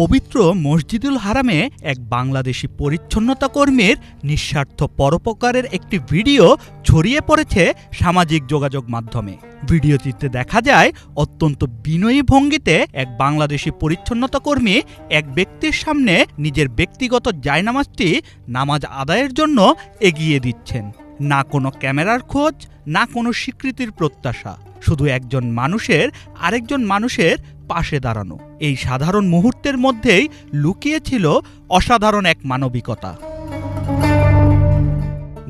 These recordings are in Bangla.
পবিত্র মসজিদুল হারামে এক বাংলাদেশি পরিচ্ছন্নতা কর্মীর নিঃস্বার্থ পরোপকারের একটি ভিডিও ছড়িয়ে পড়েছে সামাজিক যোগাযোগ মাধ্যমে। ভিডিওটিতে দেখা যায় অত্যন্ত বিনয়ী ভঙ্গিতে এক বাংলাদেশি পরিচ্ছন্নতা কর্মী এক ব্যক্তির সামনে নিজের ব্যক্তিগত জায়নামাজটি নামাজ আদায়ের জন্য এগিয়ে দিচ্ছেন। না কোনো ক্যামেরার খোঁজ, না কোনো স্বীকৃতির প্রত্যাশা, শুধু একজন মানুষের আরেকজন মানুষের পাশে দাঁড়ানো। এই সাধারণ মুহূর্তের মধ্যেই লুকিয়ে ছিল অসাধারণ এক মানবিকতা।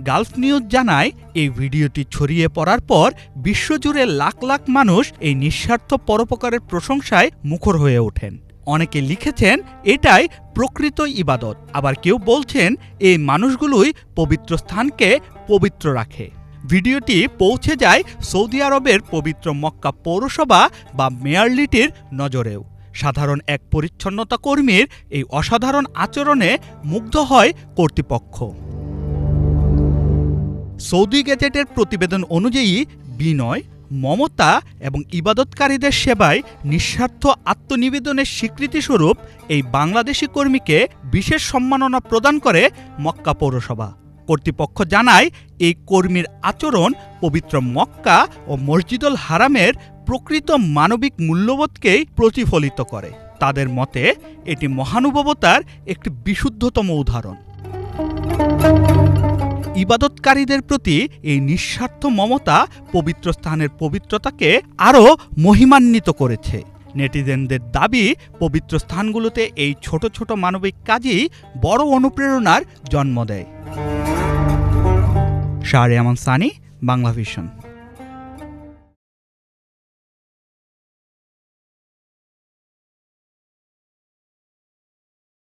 গালফ নিউজ জানায়, এই ভিডিওটি ছড়িয়ে পড়ার পর বিশ্বজুড়ে লাখ লাখ মানুষ এই নিঃস্বার্থ পরোপকারের প্রশংসায় মুখর হয়ে ওঠেন। অনেকে লিখেছেন এটাই প্রকৃত ইবাদত, আবার কেউ বলছেন এই মানুষগুলোই পবিত্র স্থানকে পবিত্র রাখে। ভিডিওটি পৌঁছে যায় সৌদি আরবের পবিত্র মক্কা পৌরসভা বা মেয়রলিটির নজরেও। সাধারণ এক পরিচ্ছন্নতা কর্মীর এই অসাধারণ আচরণে মুগ্ধ হয় কর্তৃপক্ষ। সৌদি গেজেটের প্রতিবেদন অনুযায়ী বিনয়, মমতা এবং ইবাদতকারীদের সেবায় নিঃস্বার্থ আত্মনিবেদনের স্বীকৃতিস্বরূপ এই বাংলাদেশি কর্মীকে বিশেষ সম্মাননা প্রদান করে মক্কা পৌরসভা। কর্তৃপক্ষ জানায়, এই কর্মীর আচরণ পবিত্র মক্কা ও মসজিদুল হারামের প্রকৃত মানবিক মূল্যবোধকেই প্রতিফলিত করে। তাদের মতে এটি মহানুভবতার একটি বিশুদ্ধতম উদাহরণ। ইবাদতকারীদের প্রতি এই নিঃস্বার্থ মমতা পবিত্র স্থানের পবিত্রতাকে আরও মহিমান্বিত করেছে। নেটিজেনদের দাবি, পবিত্র স্থানগুলোতে এই ছোট ছোট মানবিক কাজই বড় অনুপ্রেরণার জন্ম দেয়। শাহরিয়ার আমান সানি, বাংলা ভিশন।